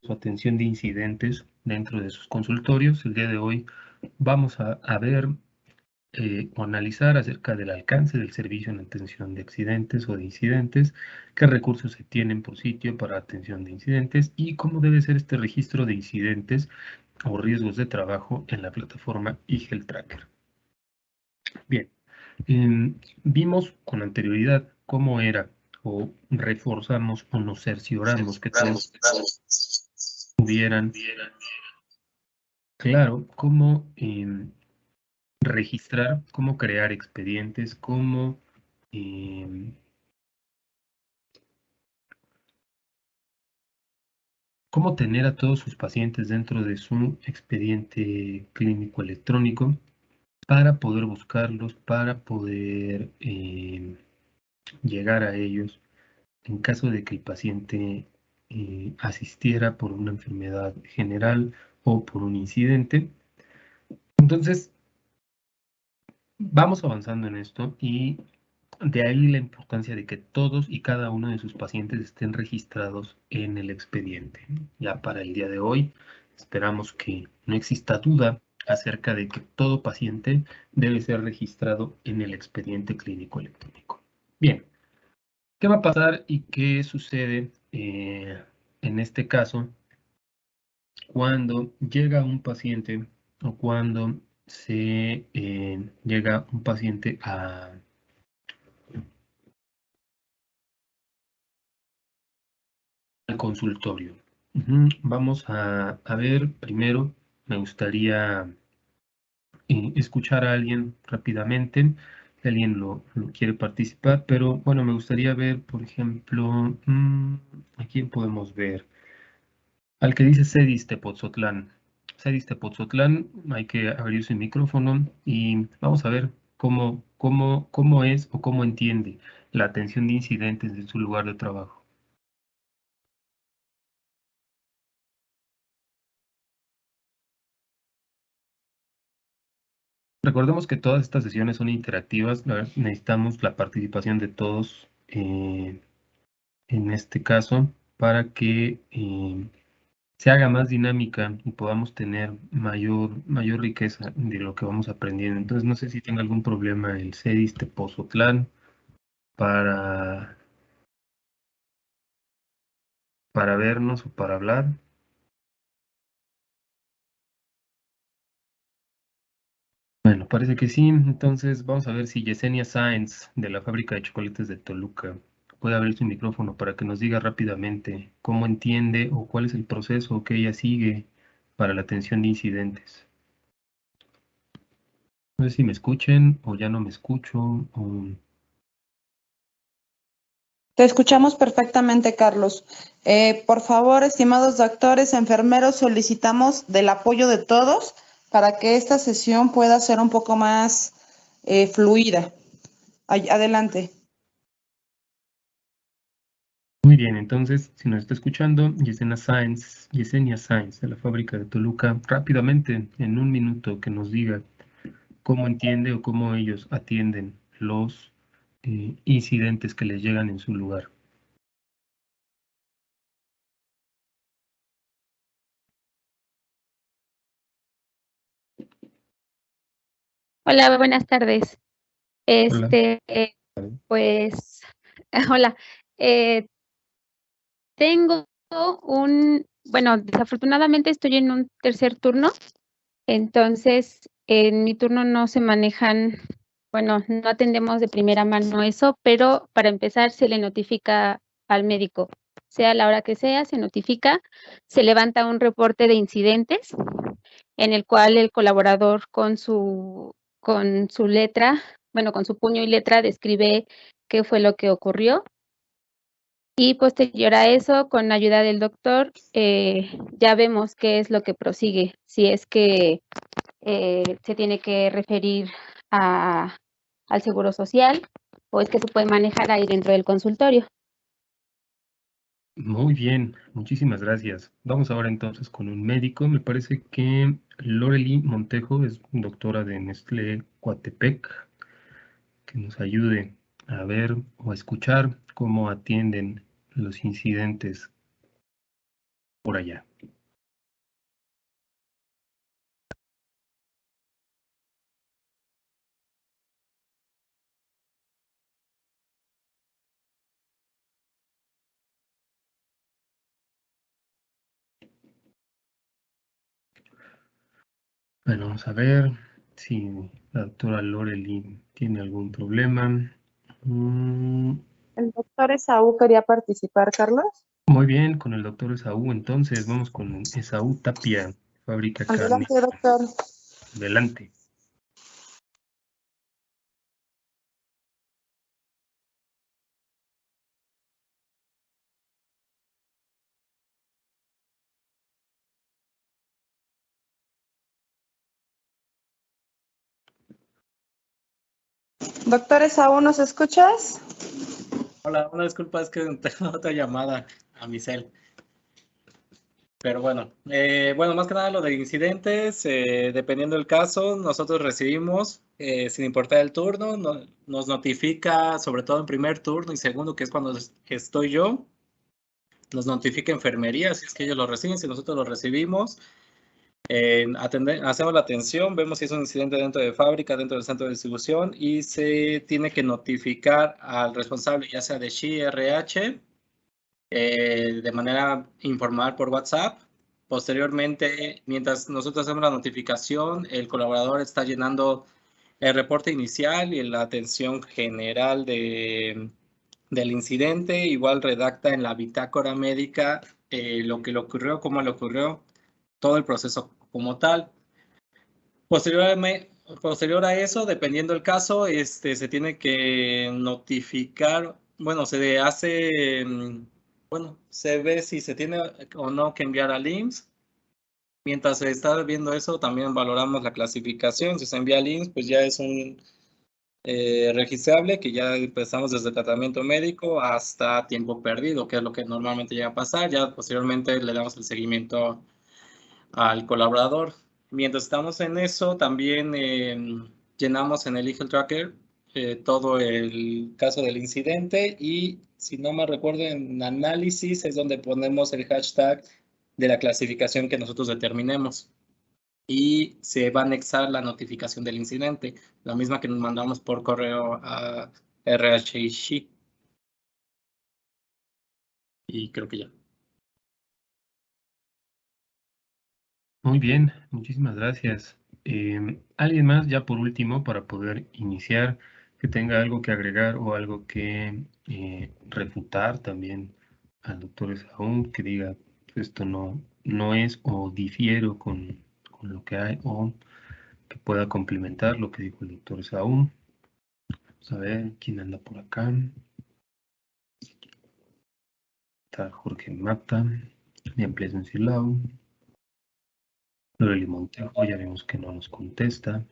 su atención de incidentes dentro de sus consultorios. El día de hoy vamos a ver o analizar acerca del alcance del servicio en atención de accidentes o de incidentes, qué recursos se tienen por sitio para atención de incidentes y cómo debe ser este registro de incidentes o riesgos de trabajo en la plataforma eHealth Tracker. Bien, vimos con anterioridad cómo era o reforzamos o nos cercioramos que todos tuvieran claro cómo registrar, cómo crear expedientes, cómo tener a todos sus pacientes dentro de su expediente clínico electrónico para poder buscarlos, para poder llegar a ellos en caso de que el paciente asistiera por una enfermedad general o por un incidente. Entonces, vamos avanzando en esto y de ahí la importancia de que todos y cada uno de sus pacientes estén registrados en el expediente. Ya para el día de hoy, esperamos que no exista duda acerca de que todo paciente debe ser registrado en el expediente clínico electrónico. Bien, ¿qué va a pasar y qué sucede en este caso cuando llega un paciente o cuando se llega un paciente al consultorio? Vamos a ver primero, me gustaría escuchar a alguien rápidamente, si alguien lo quiere participar, pero bueno, me gustaría ver, por ejemplo, ¿a quién podemos ver? Al que dice Cedis Tepotzotlán. Cedis Tepotzotlán, hay que abrir su micrófono y vamos a ver cómo es o cómo entiende la atención de incidentes en su lugar de trabajo. Recordemos que todas estas sesiones son interactivas, necesitamos la participación de todos en este caso para que se haga más dinámica y podamos tener mayor riqueza de lo que vamos aprendiendo. Entonces, no sé si tenga algún problema el CEDIS Tepozotlán para, para vernos o para hablar. Bueno, parece que sí. Entonces, vamos a ver si Yesenia Sáenz, de la fábrica de chocolates de Toluca, puede abrir su micrófono para que nos diga rápidamente cómo entiende o cuál es el proceso que ella sigue para la atención de incidentes. No sé si me escuchen o ya no me escucho. Te escuchamos perfectamente, Carlos. Por favor, estimados doctores, enfermeros, solicitamos del apoyo de todos para que esta sesión pueda ser un poco más fluida. Adelante. Muy bien, entonces, si nos está escuchando, Yesenia Sáenz, de la fábrica de Toluca, rápidamente, en un minuto, que nos diga cómo entiende o cómo ellos atienden los incidentes que les llegan en su lugar. Hola, buenas tardes. Hola. Pues, hola. Tengo bueno, desafortunadamente estoy en un tercer turno, entonces en mi turno no se manejan, bueno, no atendemos de primera mano eso, pero para empezar se le notifica al médico, sea la hora que sea, se notifica, se levanta un reporte de incidentes en el cual el colaborador con su letra, bueno, con su puño y letra describe qué fue lo que ocurrió. Y posterior a eso, con ayuda del doctor, ya vemos qué es lo que prosigue, si es que se tiene que referir al Seguro Social o es que se puede manejar ahí dentro del consultorio. Muy bien, muchísimas gracias. Vamos ahora entonces con un médico. Me parece que Lorely Montejo es doctora de Nestlé Coatepec, que nos ayude a ver o a escuchar cómo atienden los incidentes por allá. Bueno, vamos a ver si la doctora Lorely tiene algún problema. El doctor Esaú quería participar, Carlos. Muy bien, con el doctor Esaú, entonces vamos con Esaú Tapia, Fábrica Carne. Adelante, doctor. Adelante. Doctor Esaú, ¿nos escuchas? Hola, una disculpa, es que tengo otra llamada a mi cel. Pero bueno, más que nada lo de incidentes, dependiendo del caso, nosotros recibimos, sin importar el turno, nos notifica, sobre todo en primer turno y segundo, que es cuando estoy yo, nos notifica enfermería, si es que ellos lo reciben, si nosotros lo recibimos. Hacemos la atención, vemos si es un incidente dentro de fábrica, dentro del centro de distribución y se tiene que notificar al responsable, ya sea de SHI, RH, de manera informal por WhatsApp. Posteriormente, mientras nosotros hacemos la notificación, el colaborador está llenando el reporte inicial y la atención general del incidente. Igual redacta en la bitácora médica lo que le ocurrió, cómo le ocurrió, todo el proceso como tal. Posterior a eso, dependiendo del caso, se tiene que notificar, se hace, se ve si se tiene o no que enviar al IMSS. Mientras se está viendo eso, también valoramos la clasificación. Si se envía al IMSS, pues ya es un registrable, que ya empezamos desde el tratamiento médico hasta tiempo perdido, que es lo que normalmente llega a pasar. Ya posteriormente le damos el seguimiento al colaborador. Mientras estamos en eso, también llenamos en el Eagle Tracker todo el caso del incidente y, si no me recuerdo, en análisis es donde ponemos el hashtag de la clasificación que nosotros determinemos y se va a anexar la notificación del incidente, la misma que nos mandamos por correo a RH y SHI. Y creo que ya. Muy bien, muchísimas gracias. ¿Alguien más, ya por último, para poder iniciar, que tenga algo que agregar o algo que refutar también al doctor Esaú, que diga esto no es o difiero con lo que hay, o que pueda complementar lo que dijo el doctor Esaú? Vamos a ver quién anda por acá. Está Jorge Mata, Niamplias Silao. Lorely Montejo, ya vemos que no nos contesta.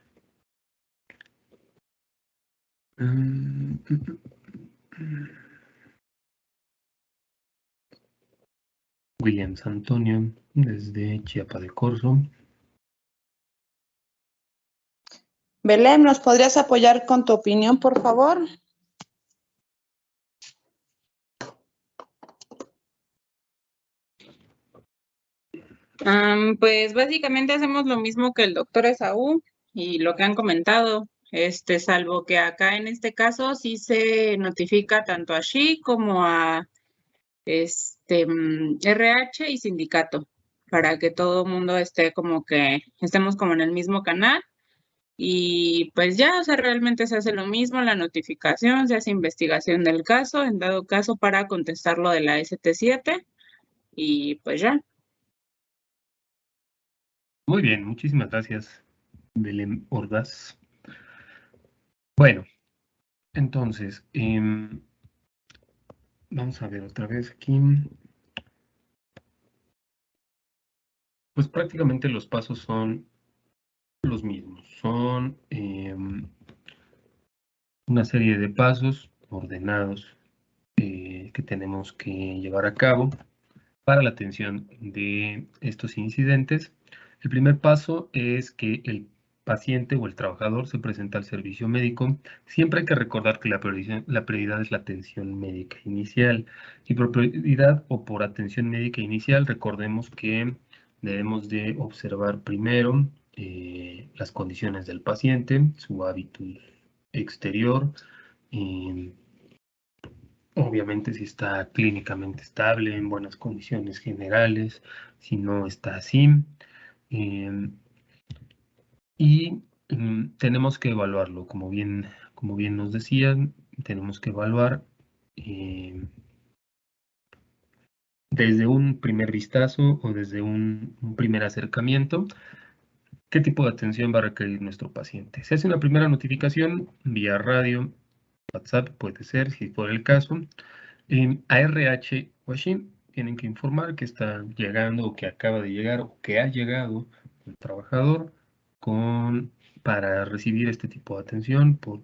Williams Antonio, desde Chiapa de Corzo. Belén, ¿nos podrías apoyar con tu opinión, por favor? Pues básicamente hacemos lo mismo que el doctor Esaú y lo que han comentado, salvo que acá en este caso sí se notifica tanto a SHI como a RH y sindicato, para que todo el mundo esté como que estemos como en el mismo canal. Y pues ya, o sea, realmente se hace lo mismo, la notificación, se hace investigación del caso, en dado caso para contestar lo de la ST7 y pues ya. Muy bien, muchísimas gracias, Belén Ordaz. Bueno, entonces, vamos a ver otra vez aquí. Pues prácticamente los pasos son los mismos. Son una serie de pasos ordenados que tenemos que llevar a cabo para la atención de estos incidentes. El primer paso es que el paciente o el trabajador se presenta al servicio médico. Siempre hay que recordar que la prioridad es la atención médica inicial. Y por prioridad o por atención médica inicial, recordemos que debemos de observar primero las condiciones del paciente, su hábitus exterior, obviamente si está clínicamente estable, en buenas condiciones generales, si no está así. y tenemos que evaluarlo, como bien nos decían, tenemos que evaluar desde un primer vistazo o desde un primer acercamiento qué tipo de atención va a requerir nuestro paciente. Se hace una primera notificación vía radio, WhatsApp puede ser, si fuera el caso. ARH o ASHIN tienen que informar que está llegando o que acaba de llegar o que ha llegado el trabajador para recibir este tipo de atención por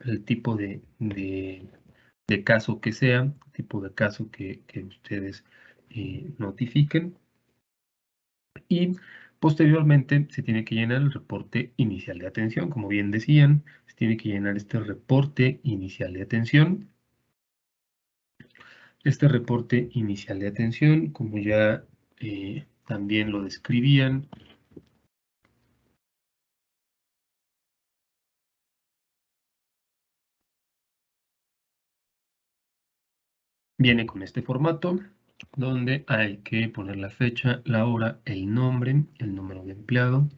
el tipo de caso que sea, tipo de caso que ustedes notifiquen. Y posteriormente se tiene que llenar el reporte inicial de atención. Como bien decían, se tiene que llenar este reporte inicial de atención. Este reporte inicial de atención, como ya también lo describían, viene con este formato, donde hay que poner la fecha, la hora, el nombre, el número de empleado,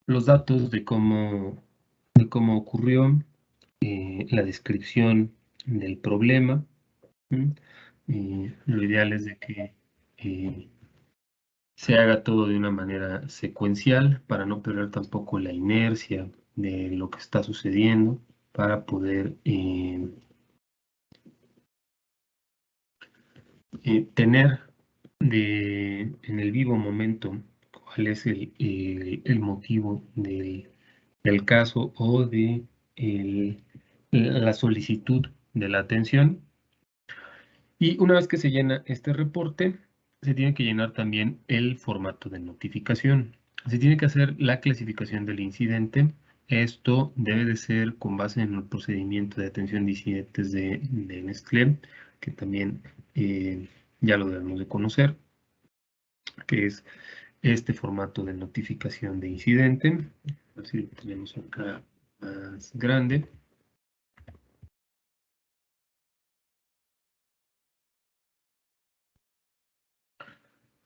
los datos de cómo ocurrió, la descripción del problema. Lo ideal es de que se haga todo de una manera secuencial para no perder tampoco la inercia de lo que está sucediendo, para poder tener en el vivo momento cuál es el motivo del caso o de la solicitud de la atención. Y una vez que se llena este reporte, se tiene que llenar también el formato de notificación. Se tiene que hacer la clasificación del incidente. Esto debe de ser con base en el procedimiento de atención de incidentes de Nestlé, que también ya lo debemos de conocer, que es este formato de notificación de incidente. A ver si lo tenemos acá más grande.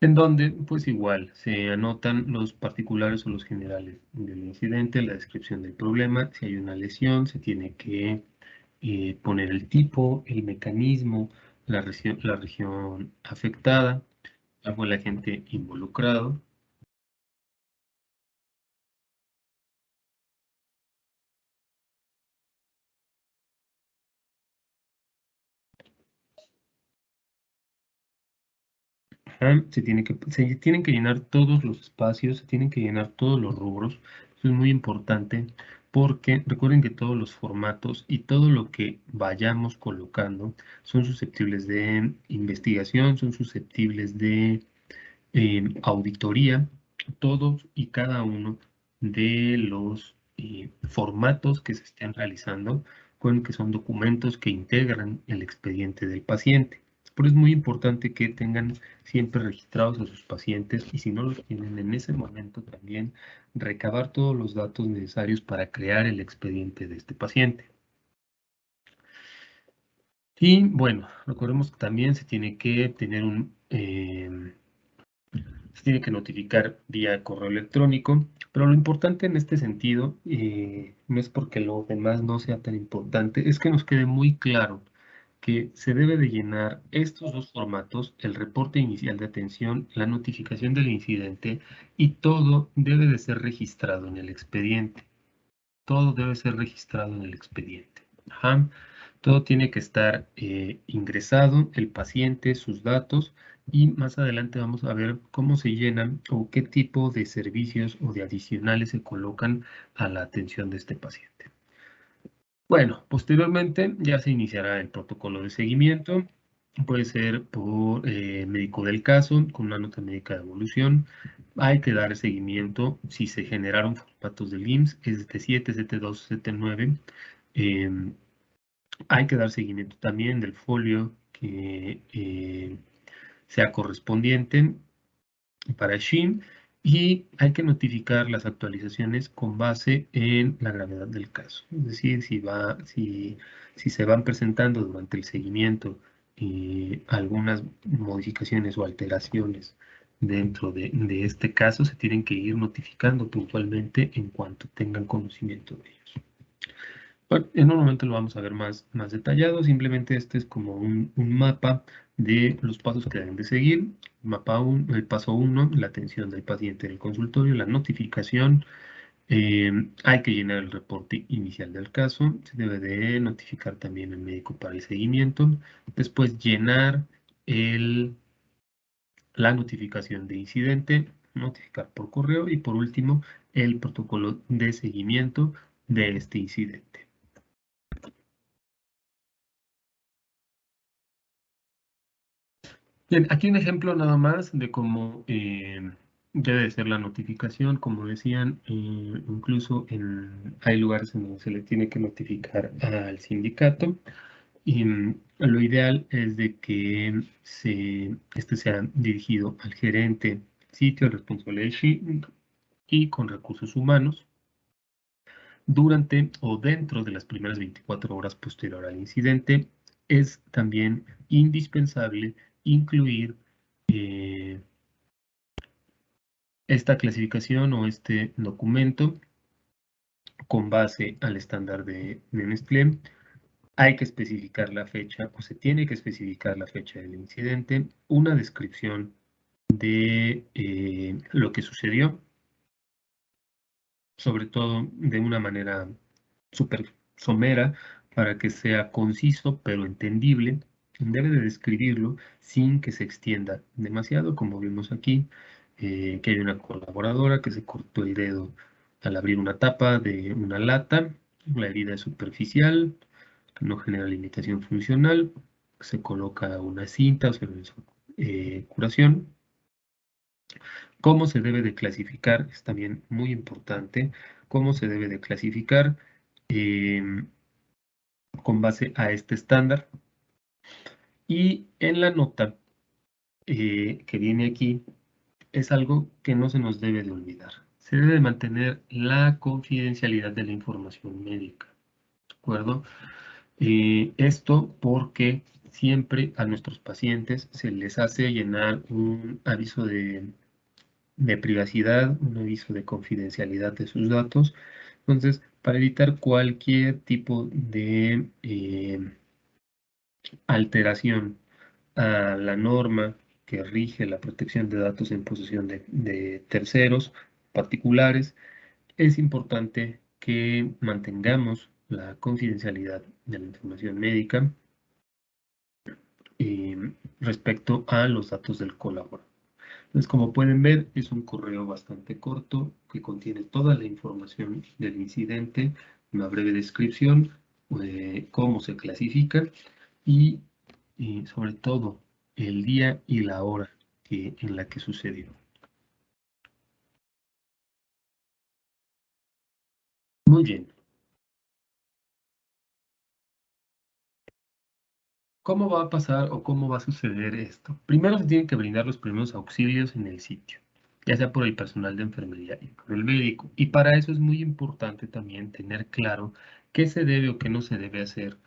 En donde, pues igual, se anotan los particulares o los generales del incidente, la descripción del problema, si hay una lesión, se tiene que poner el tipo, el mecanismo, la región afectada, algo el agente involucrado. Se tienen que llenar todos los espacios, se tienen que llenar todos los rubros. Eso es muy importante porque recuerden que todos los formatos y todo lo que vayamos colocando son susceptibles de investigación, son susceptibles de auditoría. Todos y cada uno de los formatos que se estén realizando, que son documentos que integran el expediente del paciente. Por eso es muy importante que tengan siempre registrados a sus pacientes y si no los tienen en ese momento también recabar todos los datos necesarios para crear el expediente de este paciente. Y bueno, recordemos que también se tiene que tener se tiene que notificar vía correo electrónico, pero lo importante en este sentido, no es porque lo demás no sea tan importante, es que nos quede muy claro que se debe de llenar estos dos formatos, el reporte inicial de atención, la notificación del incidente, y todo debe de ser registrado en el expediente. Todo debe ser registrado en el expediente. Ajá. Todo tiene que estar ingresado, el paciente, sus datos, y más adelante vamos a ver cómo se llenan o qué tipo de servicios o de adicionales se colocan a la atención de este paciente. Bueno, posteriormente ya se iniciará el protocolo de seguimiento. Puede ser por médico del caso, con una nota médica de evolución. Hay que dar seguimiento si se generaron formatos del IMSS, ST7, ST2, ST9. Hay que dar seguimiento también del folio que sea correspondiente para SHIN y hay que notificar las actualizaciones con base en la gravedad del caso. Es decir, si se van presentando durante el seguimiento algunas modificaciones o alteraciones dentro de este caso, se tienen que ir notificando puntualmente en cuanto tengan conocimiento de ellos. Bueno, en un momento lo vamos a ver más detallado. Simplemente este es como un mapa de los pasos que deben de seguir. El paso 1, la atención del paciente en el consultorio, la notificación. Hay que llenar el reporte inicial del caso. Se debe de notificar también al médico para el seguimiento. Después llenar la notificación de incidente, notificar por correo y por último el protocolo de seguimiento de este incidente. Bien, aquí un ejemplo nada más de cómo debe de ser la notificación. Como decían, incluso hay lugares en donde se le tiene que notificar al sindicato. Y lo ideal es de que este sea dirigido al gerente, sitio, responsable del SHI y con recursos humanos durante o dentro de las primeras 24 horas posterior al incidente. Es también indispensable incluir esta clasificación o este documento con base al estándar de Nestlé. Hay que especificar la fecha o se tiene que especificar la fecha del incidente, una descripción de lo que sucedió, sobre todo de una manera súper somera para que sea conciso pero entendible. Debe de describirlo sin que se extienda demasiado, como vimos aquí, que hay una colaboradora que se cortó el dedo al abrir una tapa de una lata, la herida es superficial, no genera limitación funcional, se coloca una cinta o se realiza curación. ¿Cómo se debe de clasificar? Es también muy importante. ¿Cómo se debe de clasificar? Con base a este estándar. Y en la nota que viene aquí, es algo que no se nos debe de olvidar. Se debe de mantener la confidencialidad de la información médica. ¿De acuerdo? Esto porque siempre a nuestros pacientes se les hace llenar un aviso de privacidad, un aviso de confidencialidad de sus datos. Entonces, para evitar cualquier tipo de alteración a la norma que rige la protección de datos en posesión de terceros particulares, es importante que mantengamos la confidencialidad de la información médica respecto a los datos del colaborador. Entonces, como pueden ver, es un correo bastante corto que contiene toda la información del incidente, una breve descripción de cómo se clasifica y sobre todo el día y la hora en la que sucedió. Muy bien. ¿Cómo va a pasar o cómo va a suceder esto? Primero se tienen que brindar los primeros auxilios en el sitio, ya sea por el personal de enfermería y por el médico. Y para eso es muy importante también tener claro qué se debe o qué no se debe hacer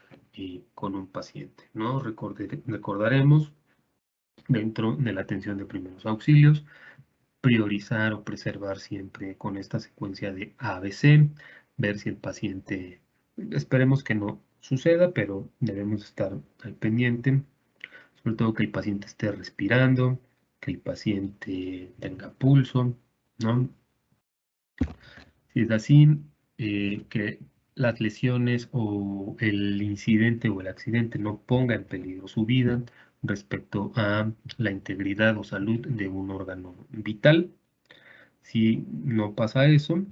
con un paciente, ¿no? Recordaremos dentro de la atención de primeros auxilios, priorizar o preservar siempre con esta secuencia de ABC, ver si el paciente, esperemos que no suceda, pero debemos estar al pendiente, sobre todo que el paciente esté respirando, que el paciente tenga pulso, ¿no? Si es así, que las lesiones o el incidente o el accidente no ponga en peligro su vida respecto a la integridad o salud de un órgano vital. Si no pasa eso,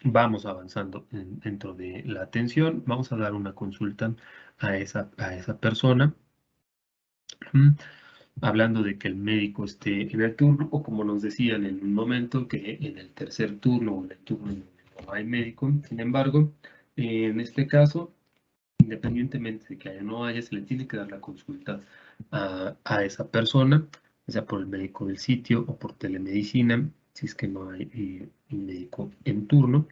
vamos avanzando dentro de la atención, vamos a dar una consulta a esa persona, hablando de que el médico esté en el turno, o como nos decían en un momento, que en el tercer turno o en el turno en donde no hay médico. Sin embargo, en este caso, independientemente de que haya o no haya, se le tiene que dar la consulta a esa persona, ya sea por el médico del sitio o por telemedicina, si es que no hay un médico en turno.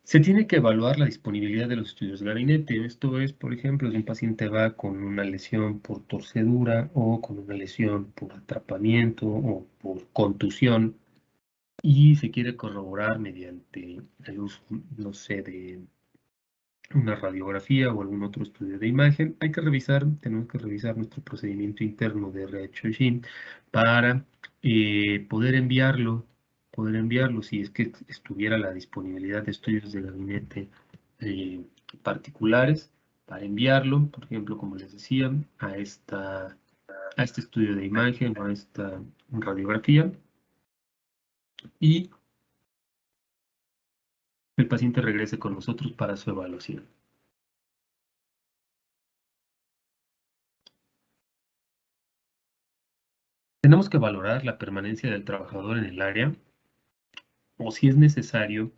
Se tiene que evaluar la disponibilidad de los estudios de gabinete. Esto es, por ejemplo, si un paciente va con una lesión por torcedura o con una lesión por atrapamiento o por contusión y se quiere corroborar mediante el uso, no sé, de una radiografía o algún otro estudio de imagen, tenemos que revisar nuestro procedimiento interno de RH para poder enviarlo si es que estuviera la disponibilidad de estudios de gabinete particulares, para enviarlo, por ejemplo, como les decía, a este estudio de imagen o a esta radiografía, y el paciente regrese con nosotros para su evaluación. Tenemos que valorar la permanencia del trabajador en el área o, si es necesario,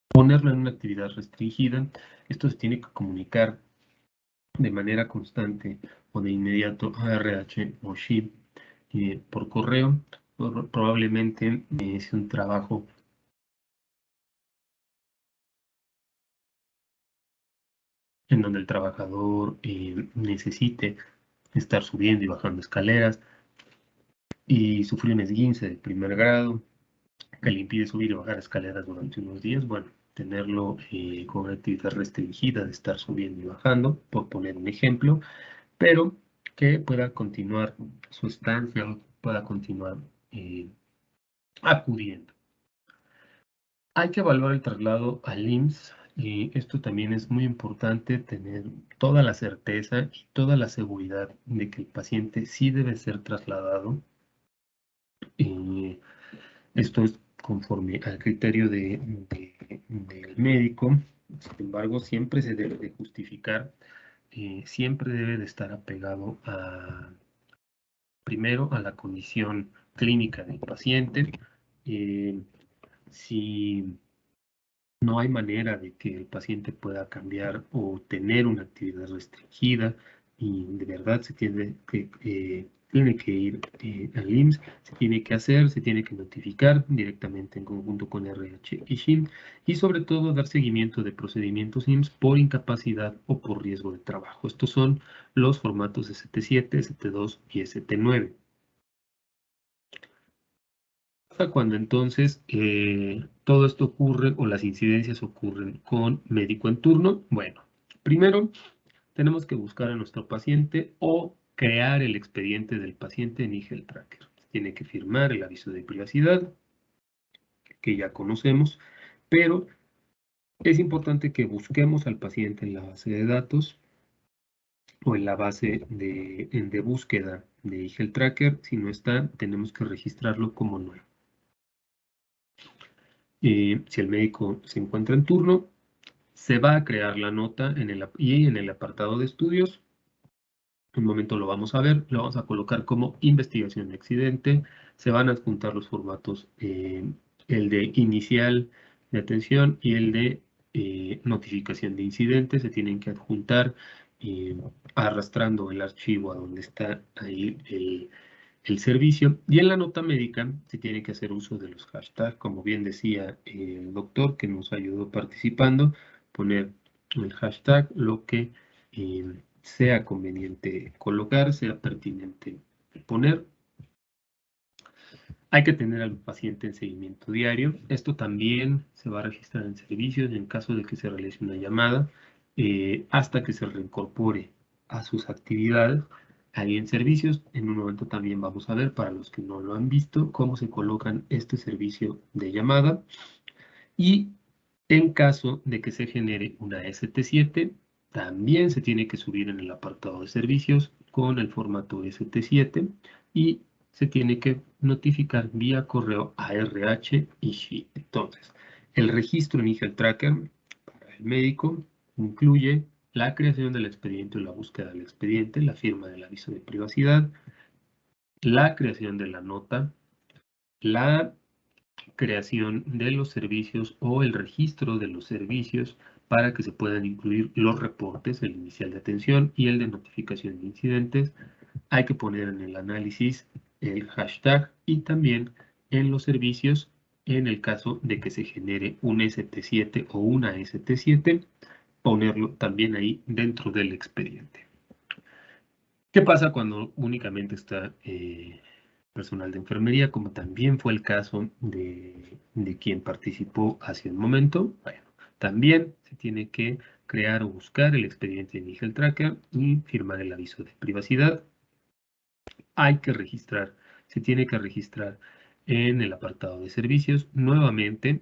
ponerlo en una actividad restringida. Esto se tiene que comunicar de manera constante o de inmediato a RH o SHIP por correo. Probablemente es un trabajo en donde el trabajador necesite estar subiendo y bajando escaleras y sufrir un esguince de primer grado que le impide subir y bajar escaleras durante unos días. Bueno, tenerlo con una actividad restringida de estar subiendo y bajando, por poner un ejemplo, pero que pueda continuar su estancia, pueda continuar acudiendo. Hay que evaluar el traslado al IMSS, y esto también es muy importante, tener toda la certeza y toda la seguridad de que el paciente sí debe ser trasladado. Esto es conforme al criterio del médico. Sin embargo, siempre se debe de justificar, siempre debe de estar apegado primero a la condición clínica del paciente. Si no hay manera de que el paciente pueda cambiar o tener una actividad restringida y de verdad se tiene que ir al IMSS, se tiene que hacer, se tiene que notificar directamente en conjunto con RH y SHIM, y sobre todo dar seguimiento de procedimientos IMSS por incapacidad o por riesgo de trabajo. Estos son los formatos ST7, ST2 y ST9. Cuando entonces todo esto ocurre o las incidencias ocurren con médico en turno, bueno, primero tenemos que buscar a nuestro paciente o crear el expediente del paciente en eHealth Tracker. Tiene que firmar el aviso de privacidad que ya conocemos, pero es importante que busquemos al paciente en la base de datos o en la base de búsqueda de eHealth Tracker. Si no está, tenemos que registrarlo como nuevo. Si el médico se encuentra en turno, se va a crear la nota en el apartado de estudios. Un momento lo vamos a ver, lo vamos a colocar como investigación de accidente. Se van a adjuntar los formatos, el de inicial de atención y el de notificación de incidente. Se tienen que adjuntar arrastrando el archivo a donde está ahí el servicio, y en la nota médica se tiene que hacer uso de los hashtags, como bien decía el doctor que nos ayudó participando, poner el hashtag lo que sea conveniente colocar, sea pertinente poner. Hay que tener al paciente en seguimiento diario. Esto también se va a registrar en servicios en caso de que se realice una llamada hasta que se reincorpore a sus actividades. Ahí en servicios, en un momento también vamos a ver, para los que no lo han visto, cómo se colocan este servicio de llamada. Y en caso de que se genere una ST7, también se tiene que subir en el apartado de servicios con el formato ST7 y se tiene que notificar vía correo a RH y SHIP. Entonces, el registro en eHealth Tracker para el médico incluye la creación del expediente o la búsqueda del expediente, la firma del aviso de privacidad, la creación de la nota, la creación de los servicios o el registro de los servicios para que se puedan incluir los reportes, el inicial de atención y el de notificación de incidentes. Hay que poner en el análisis el hashtag y también en los servicios en el caso de que se genere un ST7 o una ST7, ponerlo también ahí dentro del expediente. ¿Qué pasa cuando únicamente está personal de enfermería, como también fue el caso de quien participó hace un momento? Bueno, también se tiene que crear o buscar el expediente en Nigel Tracker y firmar el aviso de privacidad. Hay que registrar, se tiene que registrar en el apartado de servicios, nuevamente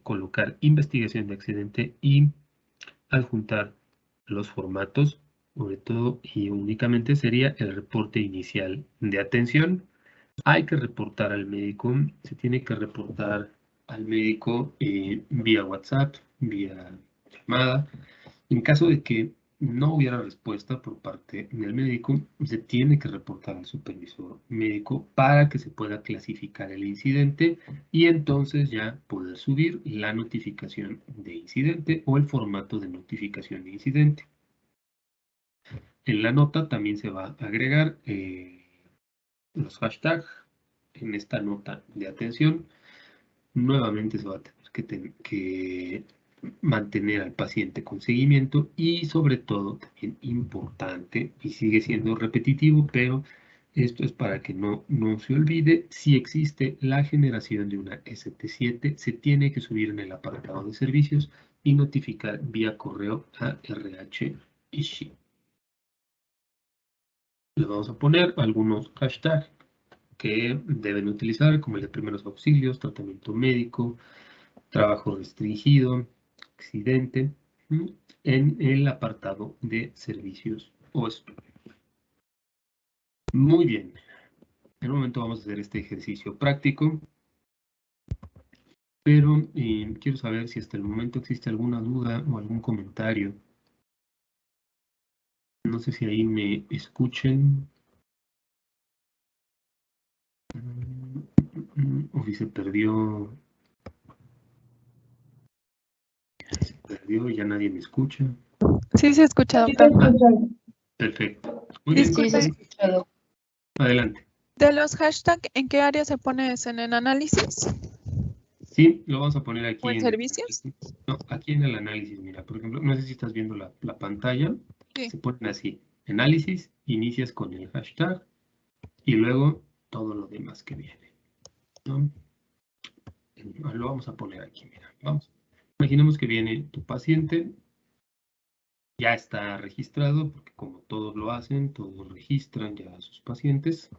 colocar investigación de accidente y adjuntar los formatos, sobre todo y únicamente sería el reporte inicial de atención. Hay que reportar al médico, se tiene que reportar al médico vía WhatsApp, vía llamada. En caso de que no hubiera respuesta por parte del médico, se tiene que reportar al supervisor médico para que se pueda clasificar el incidente y entonces ya poder subir la notificación de incidente o el formato de notificación de incidente. En la nota también se va a agregar los hashtags en esta nota de atención. Nuevamente se va a tener que mantener al paciente con seguimiento y sobre todo, también importante, y sigue siendo repetitivo, pero esto es para que no se olvide, si existe la generación de una ST7, se tiene que subir en el apartado de servicios y notificar vía correo a RH y SHI. Le vamos a poner algunos hashtags que deben utilizar, como el de primeros auxilios, tratamiento médico, trabajo restringido, accidente, en el apartado de servicios o estudio. Muy bien. En un momento vamos a hacer este ejercicio práctico, pero quiero saber si hasta el momento existe alguna duda o algún comentario. No sé si ahí me escuchen. O si se perdió. Se perdió y ya nadie me escucha. Sí, se escucha, doctor. Perfecto. Muy bien. Disculpe. Adelante. De los hashtags, ¿en qué área se pone eso? ¿En análisis? Sí, lo vamos a poner aquí. ¿O en servicios? No, aquí en el análisis, mira, por ejemplo, no sé si estás viendo la pantalla. Sí. Se ponen así. Análisis, inicias con el hashtag y luego todo lo demás que viene, ¿no? Lo vamos a poner aquí, mira. Vamos. Imaginemos que viene tu paciente. Ya está registrado, porque como todos lo hacen, todos registran ya a sus pacientes.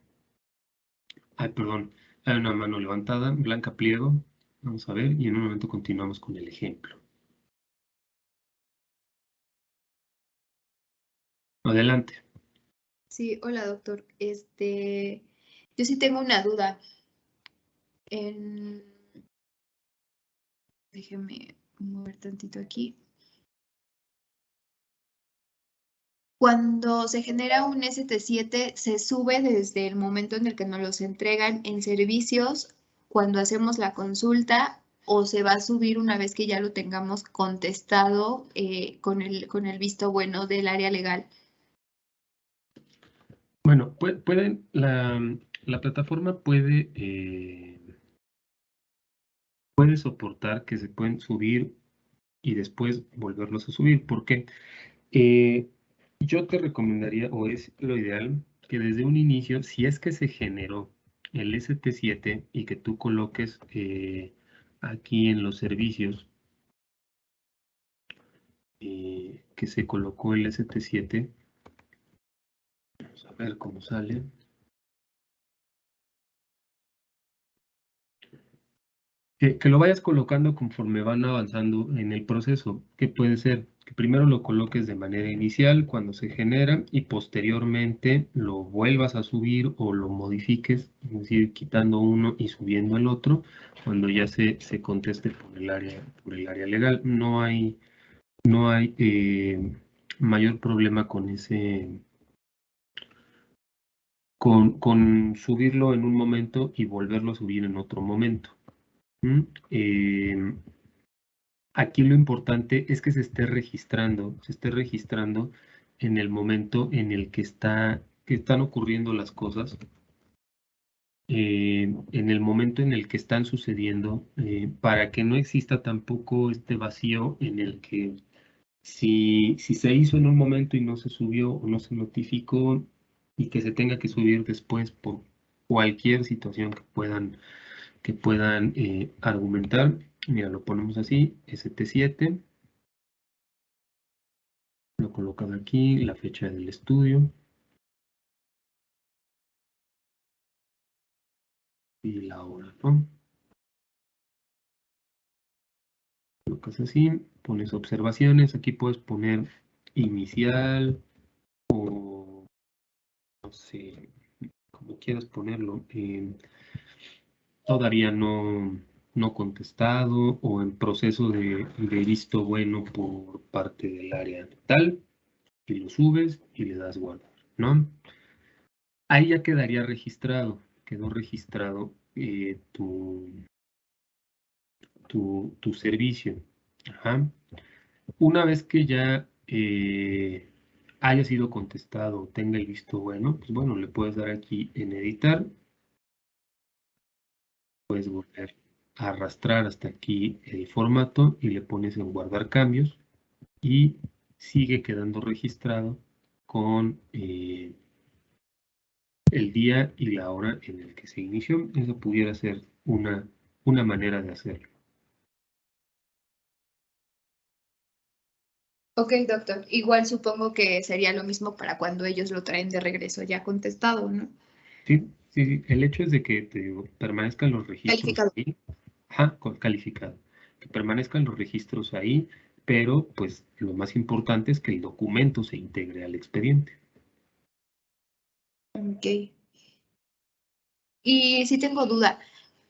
Ay, perdón, hay una mano levantada, Blanca Pliego. Vamos a ver, y en un momento continuamos con el ejemplo. Adelante. Sí, hola doctor. Yo sí tengo una duda. Déjeme mover tantito aquí. Cuando se genera un ST7, ¿se sube desde el momento en el que nos los entregan en servicios cuando hacemos la consulta o se va a subir una vez que ya lo tengamos contestado con el visto bueno del área legal? Bueno, la plataforma puede soportar que se pueden subir y después volverlos a subir. ¿Por qué? Yo te recomendaría, o es lo ideal, que desde un inicio, si es que se generó el ST7 y que tú coloques aquí en los servicios que se colocó el ST7, vamos a ver cómo sale. Que lo vayas colocando conforme van avanzando en el proceso, que puede ser que primero lo coloques de manera inicial cuando se genera y posteriormente lo vuelvas a subir o lo modifiques, es decir, quitando uno y subiendo el otro, cuando ya se conteste por el área legal. No hay mayor problema con ese, con subirlo en un momento y volverlo a subir en otro momento. Aquí lo importante es que se esté registrando en el momento en el que están ocurriendo las cosas en el momento en el que están sucediendo, para que no exista tampoco este vacío en el que si se hizo en un momento y no se subió o no se notificó y que se tenga que subir después por cualquier situación que puedan argumentar. Mira, lo ponemos así, ST7. Lo colocas aquí, la fecha del estudio. Y la hora, ¿no? Colocas así, pones observaciones. Aquí puedes poner inicial o no sé, como quieras ponerlo. Todavía no contestado o en proceso de visto bueno por parte del área tal, y lo subes y le das guardar, ¿no? Ahí ya quedaría registrado, quedó registrado tu servicio. Ajá. Una vez que ya haya sido contestado o tenga el visto bueno, pues bueno, le puedes dar aquí en editar. Puedes volver a arrastrar hasta aquí el formato y le pones en guardar cambios y sigue quedando registrado con el día y la hora en el que se inició. Eso pudiera ser una manera de hacerlo. Ok, doctor. Igual supongo que sería lo mismo para cuando ellos lo traen de regreso ya contestado, ¿no? Sí, sí, sí. El hecho es de que permanezcan los registros Calificado. ahí. Ajá, calificado. Que permanezcan los registros ahí, pero pues lo más importante es que el documento se integre al expediente. Ok. Y sí tengo duda.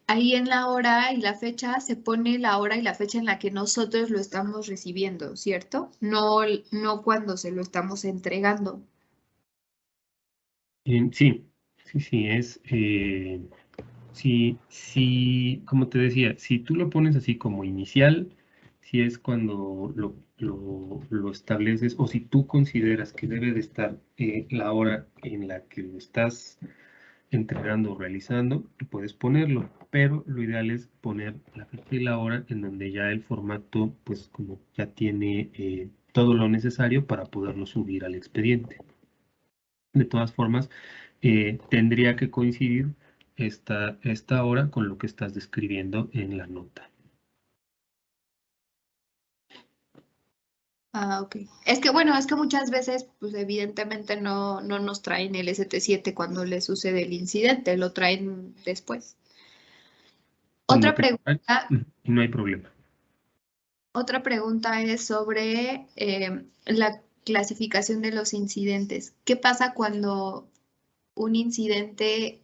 Ahí en la hora y la fecha se pone la hora y la fecha en la que nosotros lo estamos recibiendo, ¿cierto? No, no cuando se lo estamos entregando. Sí, es, como te decía, si tú lo pones así como inicial, si es cuando lo estableces, o si tú consideras que debe de estar la hora en la que lo estás entregando o realizando, puedes ponerlo, pero lo ideal es poner la fecha y la hora en donde ya el formato, pues como ya tiene todo lo necesario para poderlo subir al expediente. De todas formas, tendría que coincidir esta hora con lo que estás describiendo en la nota. Ah, ok. Es que bueno, es que muchas veces, pues evidentemente no nos traen el ST7 cuando le sucede el incidente, lo traen después. Cuando Otra te pregunta, no hay problema. otra pregunta es sobre la clasificación de los incidentes. ¿Qué pasa cuando un incidente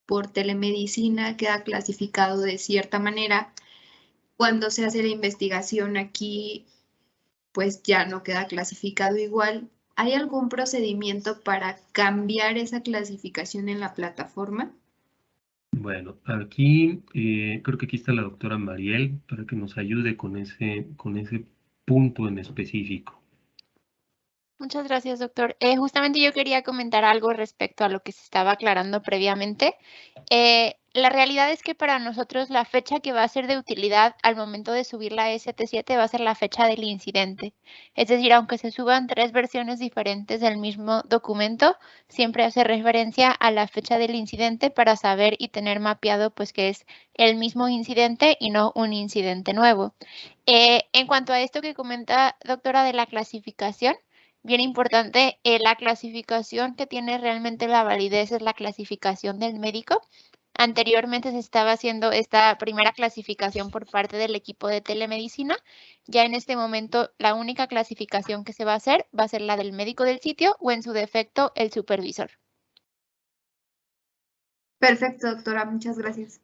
por telemedicina queda clasificado de cierta manera? Cuando se hace la investigación aquí, pues ya no queda clasificado igual. ¿Hay algún procedimiento para cambiar esa clasificación en la plataforma? Bueno, aquí creo que aquí está la doctora Mariel para que nos ayude con ese punto en específico. Muchas gracias, doctor. Justamente yo quería comentar algo respecto a lo que se estaba aclarando previamente. La realidad es que para nosotros la fecha que va a ser de utilidad al momento de subir la ST7 va a ser la fecha del incidente. Es decir, aunque se suban 3 versiones diferentes del mismo documento, siempre hace referencia a la fecha del incidente para saber y tener mapeado pues que es el mismo incidente y no un incidente nuevo. En cuanto a esto que comenta, doctora, de la clasificación, bien importante, la clasificación que tiene realmente la validez es la clasificación del médico. Anteriormente se estaba haciendo esta primera clasificación por parte del equipo de telemedicina. Ya en este momento la única clasificación que se va a hacer va a ser la del médico del sitio o en su defecto el supervisor. Perfecto, doctora, muchas gracias.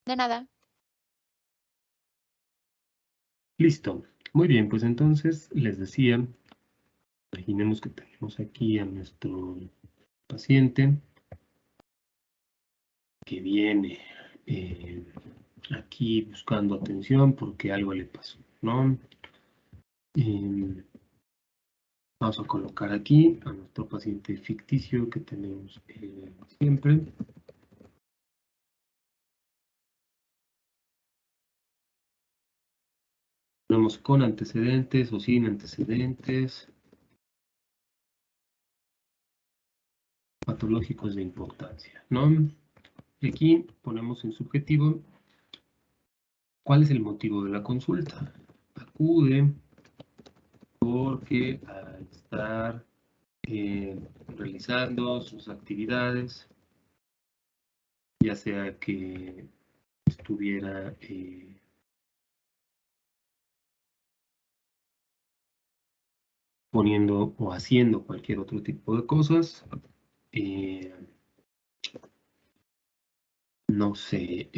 De nada. Listo. Muy bien, pues entonces les decía, imaginemos que tenemos aquí a nuestro paciente que viene aquí buscando atención porque algo le pasó, ¿no? Vamos a colocar aquí a nuestro paciente ficticio que tenemos siempre. Ponemos con antecedentes o sin antecedentes. Patológicos de importancia, ¿no? Y aquí ponemos en subjetivo cuál es el motivo de la consulta. Acude porque al estar realizando sus actividades, ya sea que estuviera poniendo o haciendo cualquier otro tipo de cosas, no sé,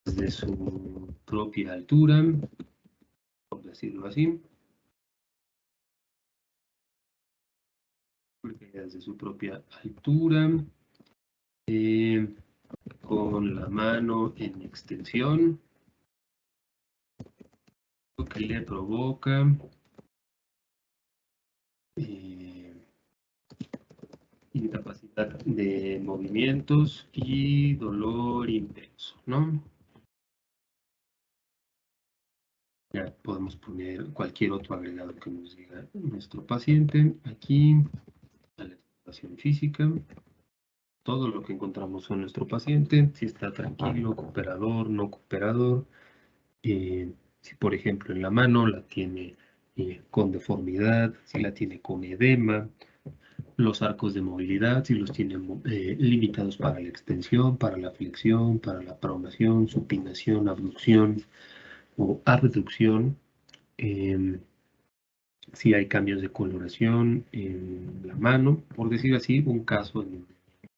desde su propia altura, por decirlo así, desde su propia altura, con la mano en extensión, lo que le provoca incapacidad de movimientos y dolor intenso, ¿no? Ya podemos poner cualquier otro agregado que nos diga nuestro paciente. Aquí, a la exploración física, todo lo que encontramos en nuestro paciente, si está tranquilo, cooperador, no cooperador, si por ejemplo en la mano la tiene con deformidad, si la tiene con edema, los arcos de movilidad, si los tiene limitados para la extensión, para la flexión, para la pronación, supinación, abducción o abducción, si hay cambios de coloración en la mano, por decir así, un caso en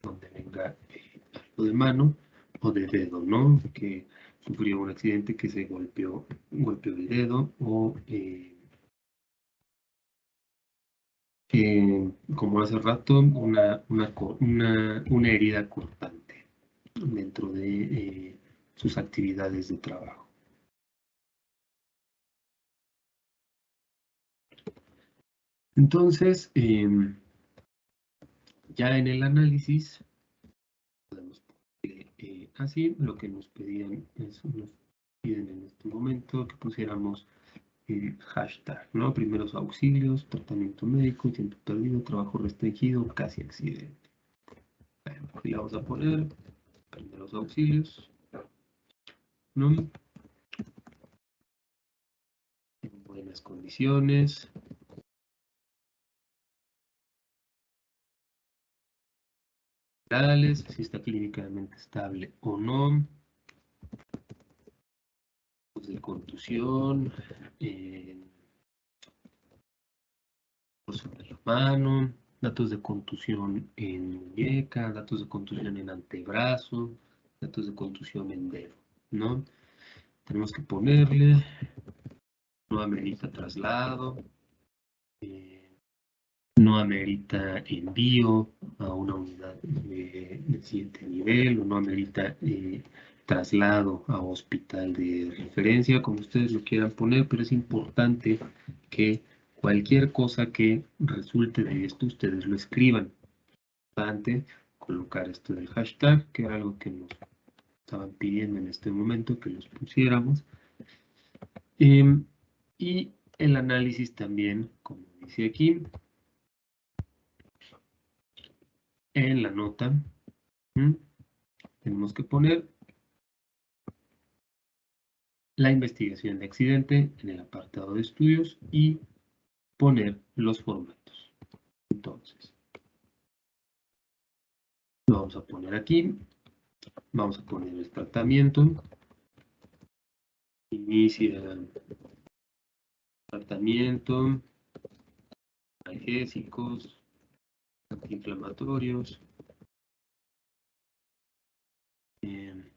donde venga algo de mano o de dedo, ¿no? Que sufrió un accidente que se golpeó el dedo o como hace rato, una herida cortante dentro de sus actividades de trabajo. Entonces, ya en el análisis, podemos poner así, lo que nos piden en este momento que pusiéramos hashtag, ¿no? Primeros auxilios, tratamiento médico, tiempo perdido, trabajo restringido, casi accidente. Bueno, aquí la vamos a poner primeros auxilios, ¿no? En buenas condiciones. Si está clínicamente estable o no. De contusión, de la mano, datos de contusión en muñeca, datos de contusión en antebrazo, datos de contusión en dedo, ¿no? Tenemos que ponerle, no amerita traslado, no amerita envío a una unidad de siguiente nivel o no amerita traslado a hospital de referencia, como ustedes lo quieran poner, pero es importante que cualquier cosa que resulte de esto ustedes lo escriban. Importante colocar esto del hashtag, que era algo que nos estaban pidiendo en este momento que los pusiéramos. Y el análisis también, como dice aquí, en la nota, tenemos que poner la investigación de accidente en el apartado de estudios y poner los formatos. Entonces, lo vamos a poner aquí. Vamos a poner el tratamiento. Inicia tratamiento, analgésicos, antiinflamatorios.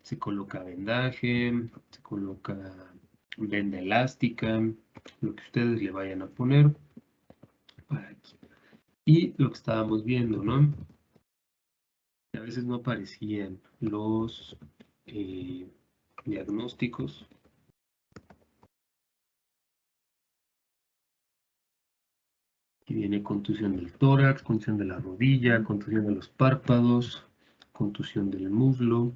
Se coloca vendaje, se coloca venda elástica, lo que ustedes le vayan a poner. Aquí. Y lo que estábamos viendo, ¿no? A veces no aparecían los diagnósticos. Aquí viene contusión del tórax, contusión de la rodilla, contusión de los párpados, contusión del muslo,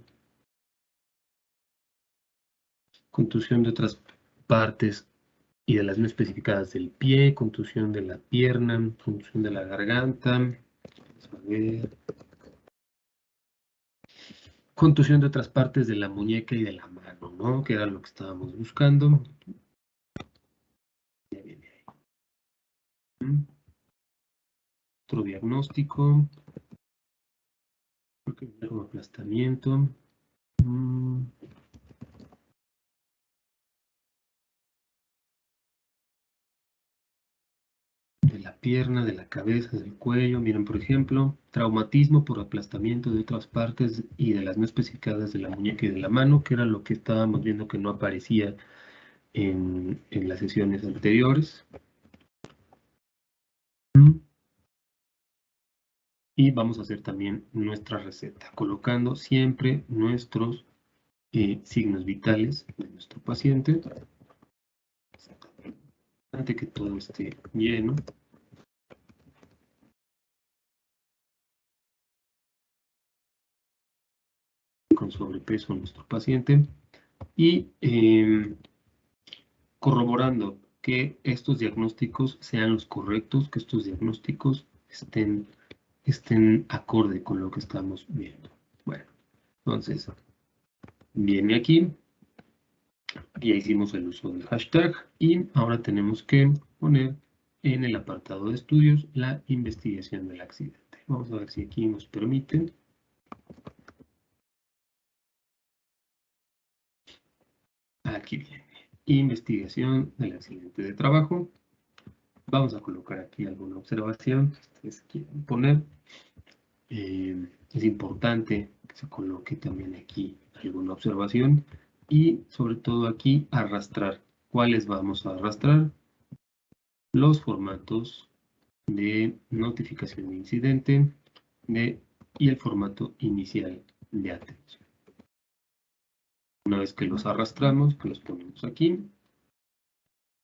contusión de otras partes y de las no especificadas del pie, contusión de la pierna, contusión de la garganta, vamos a ver, contusión de otras partes de la muñeca y de la mano, ¿no? Que era lo que estábamos buscando. Ya viene ahí. Otro diagnóstico. Creo que viene como aplastamiento. De la pierna, de la cabeza, del cuello. Miren, por ejemplo, traumatismo por aplastamiento de otras partes y de las no especificadas de la muñeca y de la mano, que era lo que estábamos viendo que no aparecía en las sesiones anteriores. Y vamos a hacer también nuestra receta, colocando siempre nuestros signos vitales de nuestro paciente. Antes que todo esté lleno. Con sobrepeso nuestro paciente. Y corroborando que estos diagnósticos sean los correctos, que estos diagnósticos estén acorde con lo que estamos viendo. Bueno, entonces, viene aquí, ya hicimos el uso del hashtag y ahora tenemos que poner en el apartado de estudios la investigación del accidente. Vamos a ver si aquí nos permiten. Aquí viene, investigación del accidente de trabajo. Vamos a colocar aquí alguna observación que ustedes quieran poner. Es importante que se coloque también aquí alguna observación y sobre todo aquí arrastrar. ¿Cuáles vamos a arrastrar? Los formatos de notificación de incidente y el formato inicial de atención. Una vez que los arrastramos, pues los ponemos aquí.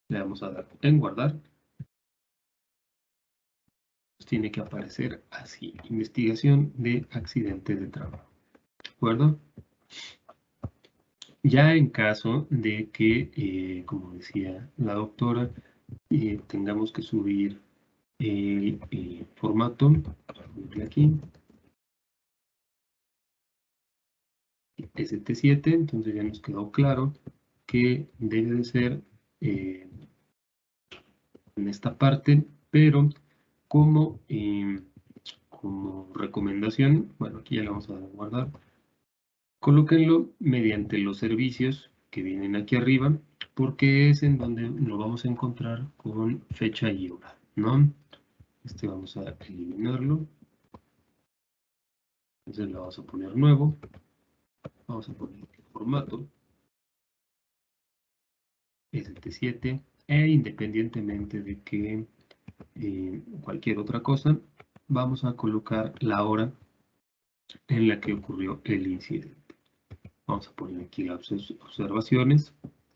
Le vamos a dar en guardar. Tiene que aparecer así, investigación de accidentes de trabajo, ¿de acuerdo? Ya en caso de que, como decía la doctora, tengamos que subir el formato, aquí, ST7, entonces ya nos quedó claro que debe de ser en esta parte, pero como recomendación, bueno, aquí ya la vamos a guardar, colóquenlo mediante los servicios que vienen aquí arriba, porque es en donde lo vamos a encontrar con fecha y hora, ¿no? Vamos a eliminarlo. Entonces lo vamos a poner nuevo. Vamos a poner el formato ST7 e independientemente de que cualquier otra cosa, vamos a colocar la hora en la que ocurrió el incidente. Vamos a poner aquí las observaciones,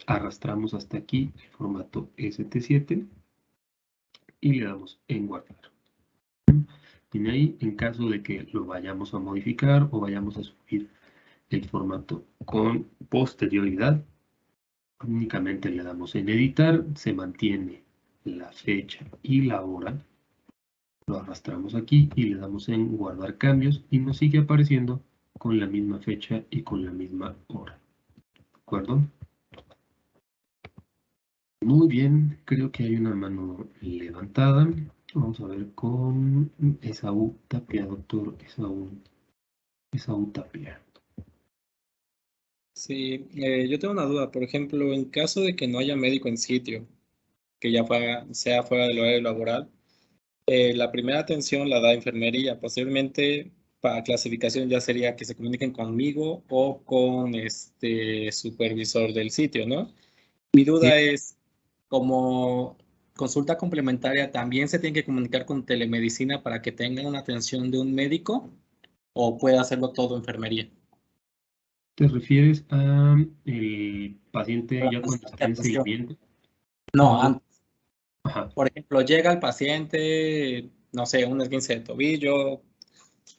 arrastramos hasta aquí el formato ST7 y le damos en guardar. Y ahí, en caso de que lo vayamos a modificar o vayamos a subir el formato con posterioridad, únicamente le damos en editar, se mantiene la fecha y la hora, lo arrastramos aquí y le damos en guardar cambios y nos sigue apareciendo con la misma fecha y con la misma hora. ¿De acuerdo? Muy bien, creo que hay una mano levantada. Vamos a ver con Esaú Tapia, doctor Esaú Tapia. Sí, yo tengo una duda. Por ejemplo, en caso de que no haya médico en sitio, que ya sea fuera del horario laboral, la primera atención la da enfermería. Posiblemente para clasificación ya sería que se comuniquen conmigo o con supervisor del sitio, ¿no? Mi duda es, como consulta complementaria, ¿también se tiene que comunicar con telemedicina para que tengan una atención de un médico o puede hacerlo todo enfermería? ¿Te refieres a el paciente ya cuando está en seguimiento? No, antes. Ajá. Por ejemplo, llega el paciente, no sé, un esguince de tobillo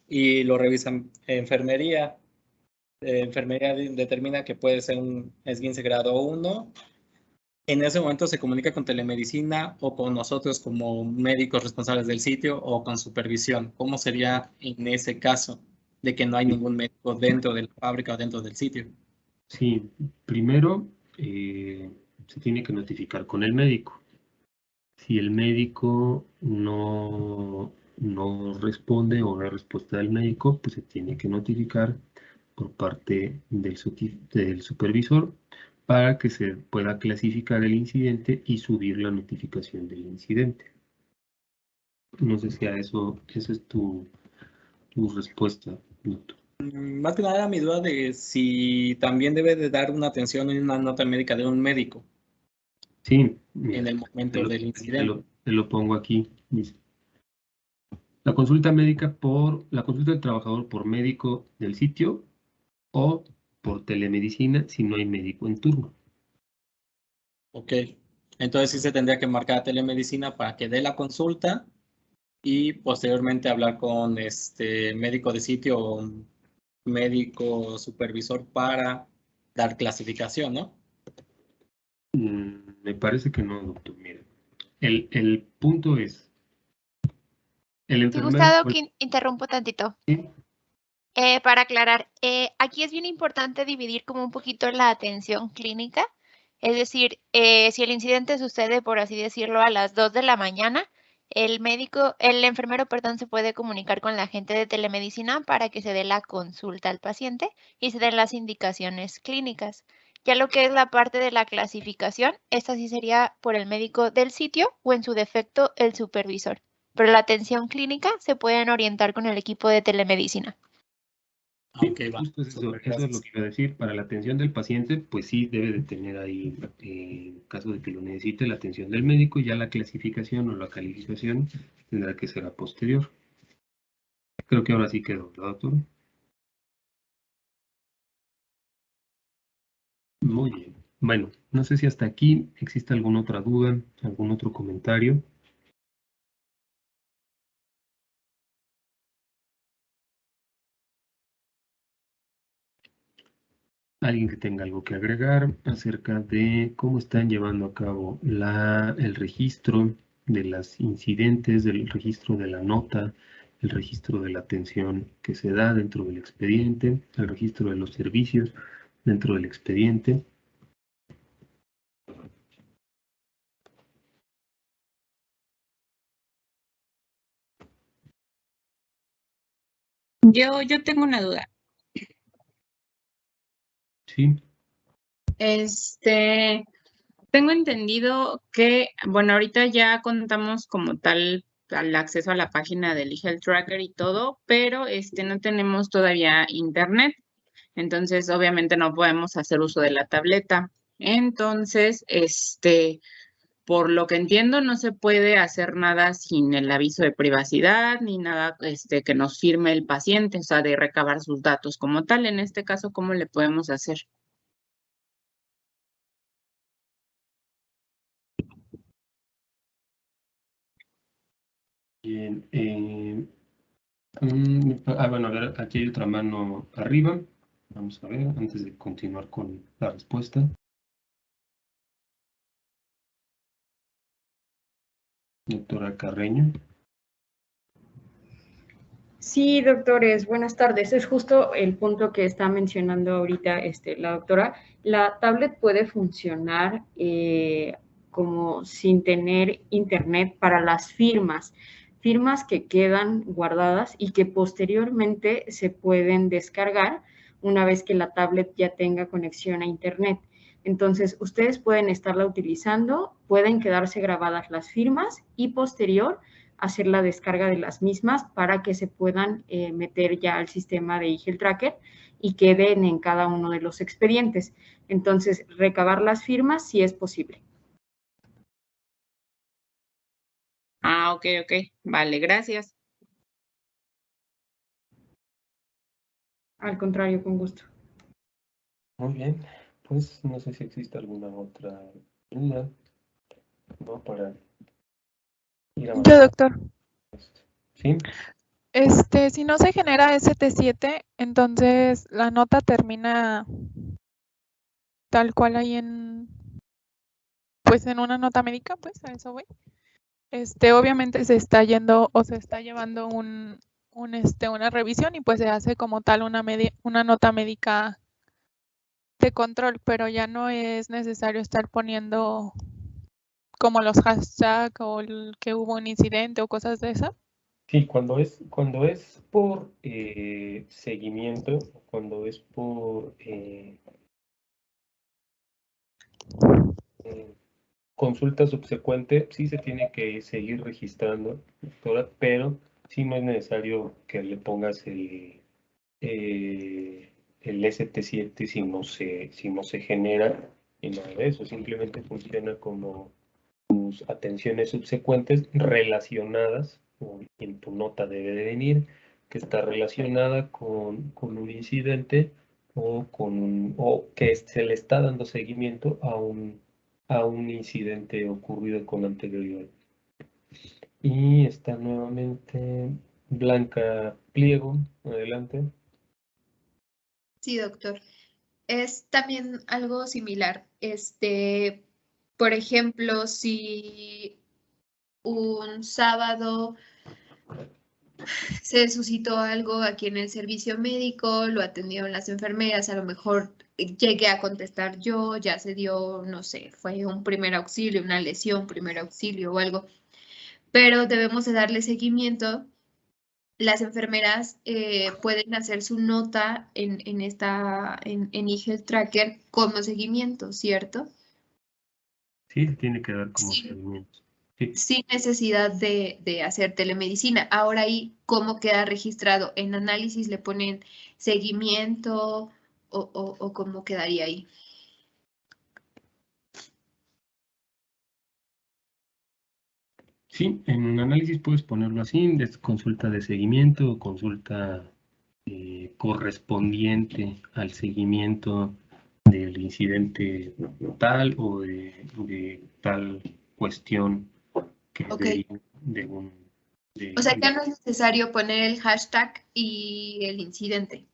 y lo revisan enfermería. enfermería determina que puede ser un esguince grado 1, en ese momento se comunica con telemedicina o con nosotros como médicos responsables del sitio o con supervisión. ¿Cómo sería en ese caso de que no hay ningún médico dentro de la fábrica o dentro del sitio? Sí, primero se tiene que notificar con el médico. Si el médico no responde o no hay respuesta del médico, pues se tiene que notificar por parte del supervisor para que se pueda clasificar el incidente y subir la notificación del incidente. No sé si a eso, esa es tu respuesta, doctor. Más que nada mi duda de si también debe de dar una atención en una nota médica de un médico Sí, mira, en el momento del incidente. te lo pongo aquí. Dice, la consulta médica la consulta del trabajador por médico del sitio o por telemedicina si no hay médico en turno. Ok, entonces sí se tendría que marcar telemedicina para que dé la consulta y posteriormente hablar con médico de sitio o médico supervisor para dar clasificación, ¿no? Me parece que no, doctor. Mire, el punto es, el Sí, enfermero... Gustavo, que interrumpo tantito. ¿Sí? Para aclarar, aquí es bien importante dividir como un poquito la atención clínica. Es decir, si el incidente sucede, por así decirlo, a las 2 de la mañana, el enfermero, perdón, se puede comunicar con la gente de telemedicina para que se dé la consulta al paciente y se den las indicaciones clínicas. Ya lo que es la parte de la clasificación, esta sí sería por el médico del sitio o en su defecto el supervisor. Pero la atención clínica se pueden orientar con el equipo de telemedicina. Sí, Ok, va. justo es eso, Súper, eso es lo gracias. que iba a decir. Para la atención del paciente, pues sí debe de tener ahí, en caso de que lo necesite, la atención del médico y ya la clasificación o la calificación tendrá que ser a posterior. Creo que ahora sí quedó, ¿verdad, doctor? Muy bien. Bueno, no sé si hasta aquí existe alguna otra duda, algún otro comentario. Alguien que tenga algo que agregar acerca de cómo están llevando a cabo el registro de los incidentes, del registro de la nota, el registro de la atención que se da dentro del expediente, el registro de los servicios dentro del expediente. Yo tengo una duda. Sí, Tengo entendido que, bueno, ahorita ya contamos como tal al acceso a la página del eHealth Tracker y todo, pero no tenemos todavía internet. Entonces, obviamente no podemos hacer uso de la tableta. Entonces, por lo que entiendo, no se puede hacer nada sin el aviso de privacidad ni nada que nos firme el paciente, o sea, de recabar sus datos como tal. En este caso, ¿cómo le podemos hacer? bien. Bueno, a ver, aquí hay otra mano arriba. Vamos a ver, antes de continuar con la respuesta. Doctora Carreño. Sí, doctores, buenas tardes. Es justo el punto que está mencionando ahorita la doctora. La tablet puede funcionar como sin tener internet para las firmas que quedan guardadas y que posteriormente se pueden descargar una vez que la tablet ya tenga conexión a internet. Entonces, ustedes pueden estarla utilizando, pueden quedarse grabadas las firmas y posterior hacer la descarga de las mismas para que se puedan meter ya al sistema de eHealth Tracker y queden en cada uno de los expedientes. Entonces, recabar las firmas sí es posible. Ah, ok. Vale, gracias. Al contrario, con gusto. Muy bien, pues no sé si existe alguna otra duda, ¿no? Para ir Yo, avanzando. doctor. ¿Sí? Si no se genera ST7, entonces la nota termina tal cual ahí pues en una nota médica, pues a eso voy. Obviamente se está yendo o se está llevando una revisión y pues se hace como tal una nota médica de control, pero ya no es necesario estar poniendo como los hashtags o que hubo un incidente o cosas de esas. Sí, cuando es por seguimiento, cuando es por consulta subsecuente, sí se tiene que seguir registrando, doctora, pero sí no es necesario que le pongas el ST7 si no se genera y nada de eso, simplemente funciona como tus atenciones subsecuentes relacionadas, o en tu nota debe de venir, que está relacionada con un incidente o que se le está dando seguimiento a un incidente ocurrido con anterioridad. Y está nuevamente Blanca Pliego, adelante. Sí, doctor. Es también algo similar. Por ejemplo, si un sábado se suscitó algo aquí en el servicio médico, lo atendieron las enfermeras, a lo mejor llegué a contestar yo, ya se dio, no sé, fue un primer auxilio, una lesión, primer auxilio o algo, pero debemos de darle seguimiento. Las enfermeras pueden hacer su nota en eHealth Tracker como seguimiento, ¿cierto? Sí, tiene que dar como Sí. seguimiento. Sí. Sin necesidad de hacer telemedicina. Ahora ahí, ¿cómo queda registrado? ¿En análisis le ponen seguimiento o cómo quedaría ahí? Sí, en un análisis puedes ponerlo así, de consulta de seguimiento o consulta correspondiente al seguimiento del incidente tal o de tal cuestión que Ok. deriva de un... O sea, ya no es necesario poner el hashtag y el incidente.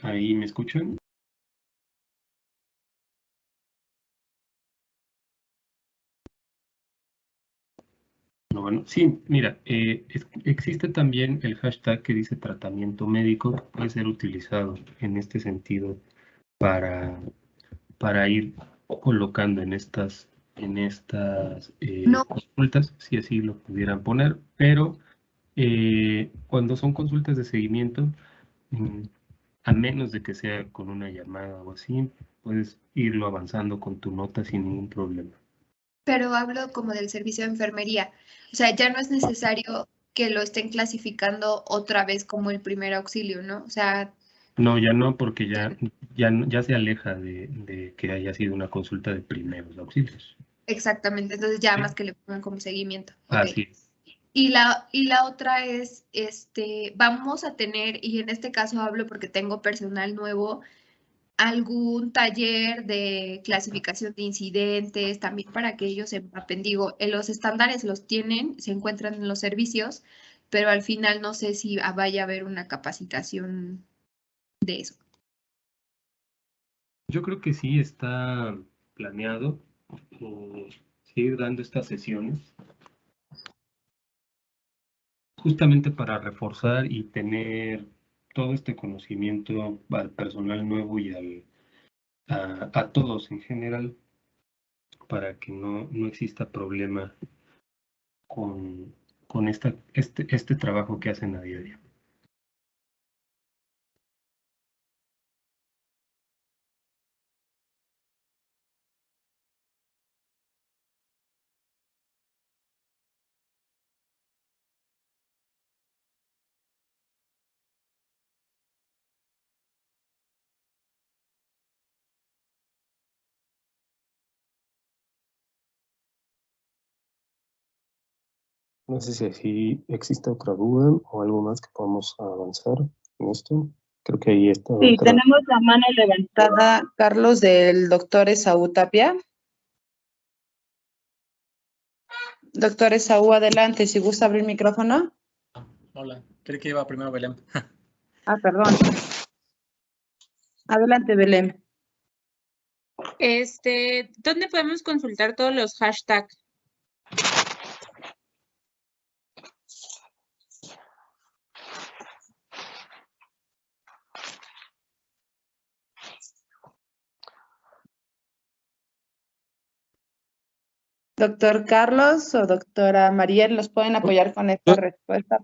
¿Ahí me escuchan? No, bueno, sí, mira, existe también el hashtag que dice tratamiento médico, que puede ser utilizado en este sentido para ir colocando en estas No, consultas, si así lo pudieran poner, pero cuando son consultas de seguimiento, mm, a menos de que sea con una llamada o así, puedes irlo avanzando con tu nota sin ningún problema. pero hablo como del servicio de enfermería. O sea, ya no es necesario que lo estén clasificando otra vez como el primer auxilio, ¿no? O sea, No, ya no, porque ya se aleja de que haya sido una consulta de primeros auxilios. exactamente. Entonces ya Sí. más que le pongan como seguimiento. Ok. Así es. Y la otra es, vamos a tener, y en este caso hablo porque tengo personal nuevo, algún taller de clasificación de incidentes, también para que ellos se empapen. Digo, los estándares los tienen, se encuentran en los servicios, pero al final no sé si vaya a haber una capacitación de eso. Yo creo que sí está planeado seguir dando estas sesiones, justamente para reforzar y tener todo este conocimiento al personal nuevo y a todos en general, para que no exista problema con este trabajo que hacen a diario. No sé si existe otra duda o algo más que podamos avanzar en esto. Creo que ahí está. Sí, tenemos la mano levantada, Carlos, del doctor Esaú Tapia. Doctor Esaú, adelante, si gusta abrir micrófono. Hola, creí que iba primero Belén. Ah, perdón. Adelante, Belén. ¿Dónde podemos consultar todos los hashtags? Doctor Carlos o doctora Mariel, ¿los pueden apoyar con esta respuesta?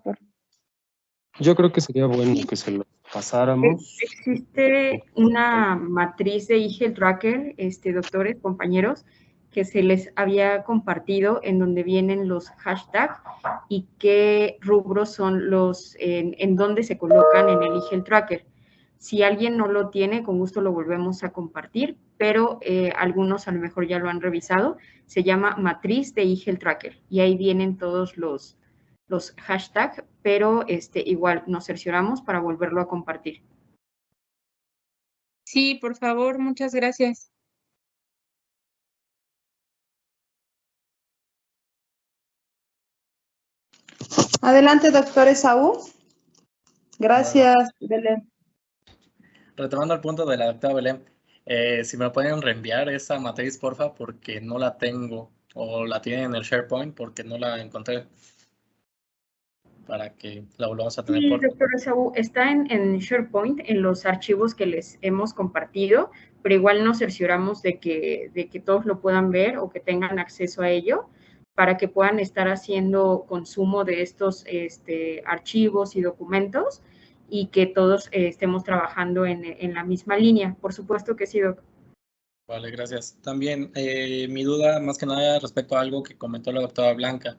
Yo creo que sería bueno que se lo pasáramos. Existe una matriz de Eagle Tracker, doctores, compañeros, que se les había compartido en donde vienen los hashtags y qué rubros son los, en donde se colocan en el Eagle Tracker. Si alguien no lo tiene, con gusto lo volvemos a compartir, pero algunos a lo mejor ya lo han revisado. Se llama matriz de Eagle Tracker y ahí vienen todos los hashtags, pero igual nos cercioramos para volverlo a compartir. Sí, por favor, muchas gracias. Adelante, doctor Esaú. Gracias, Belén. Retomando el punto de la doctora Belén, si me pueden reenviar esa matriz, porfa, porque no la tengo, o la tienen en el SharePoint porque no la encontré, para que la volvamos a tener. Sí, doctor Esaú, está en SharePoint, en los archivos que les hemos compartido, pero igual nos cercioramos de que todos lo puedan ver o que tengan acceso a ello, para que puedan estar haciendo consumo de estos archivos y documentos y que todos estemos trabajando en la misma línea. Por supuesto que sí, doctor. Vale, gracias. También mi duda más que nada respecto a algo que comentó la doctora Blanca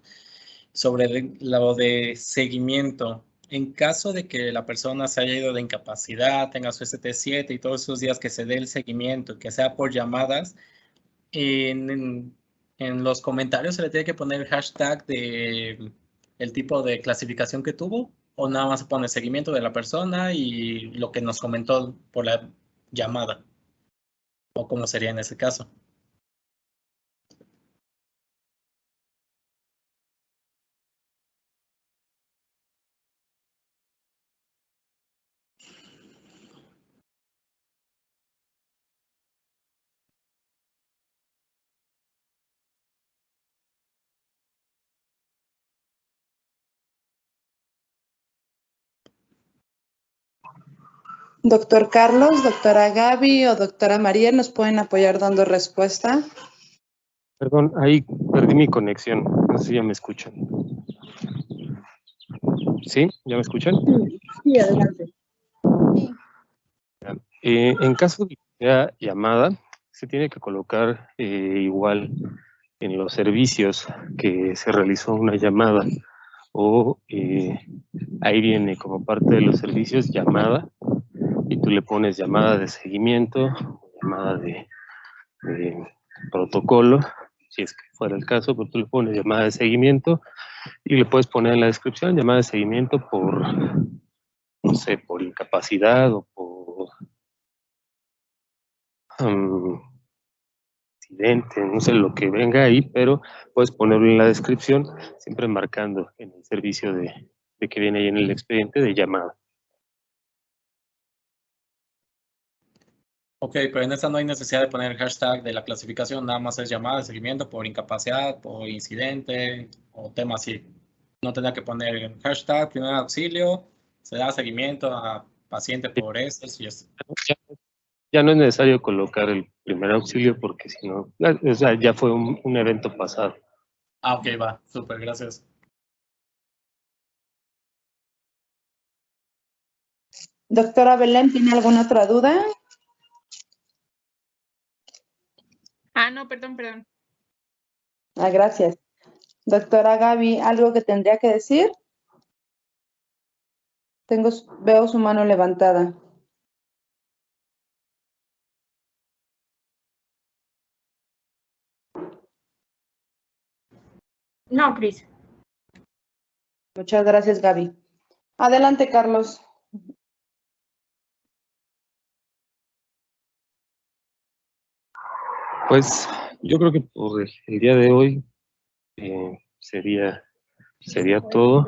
sobre lo de seguimiento. En caso de que la persona se haya ido de incapacidad, tenga su ST7 y todos esos días que se dé el seguimiento, que sea por llamadas, en los comentarios se le tiene que poner el hashtag de el tipo de clasificación que tuvo, o nada más se pone seguimiento de la persona y lo que nos comentó por la llamada, o cómo sería en ese caso. Doctor Carlos, doctora Gaby o doctora Mariel, ¿nos pueden apoyar dando respuesta? Perdón, ahí perdí mi conexión. No sé si ya me escuchan. ¿Sí? ¿Ya me escuchan? Sí, adelante. En caso de que sea llamada, se tiene que colocar igual en los servicios que se realizó una llamada, o ahí viene como parte de los servicios llamada, y tú le pones llamada de seguimiento, llamada de protocolo, si es que fuera el caso, pues tú le pones llamada de seguimiento y le puedes poner en la descripción llamada de seguimiento por, no sé, por incapacidad o por accidente, no sé lo que venga ahí, pero puedes ponerlo en la descripción, siempre marcando en el servicio de que viene ahí en el expediente de llamada. Ok, pero en esta no hay necesidad de poner el hashtag de la clasificación, nada más es llamada de seguimiento por incapacidad, por incidente o tema así. No tendría que poner el hashtag primer auxilio, se da seguimiento a paciente por eso y eso. Ya no es necesario colocar el primer auxilio porque si no, o sea, ya fue un evento pasado. Ah, ok, va, súper, gracias. Doctora Belén, ¿tiene alguna otra duda? Ah, no, perdón. Ah, gracias. Doctora Gaby, ¿algo que tendría que decir? Veo su mano levantada. No, Cris. Muchas gracias, Gaby. Adelante, Carlos. Pues yo creo que por el día de hoy sería todo.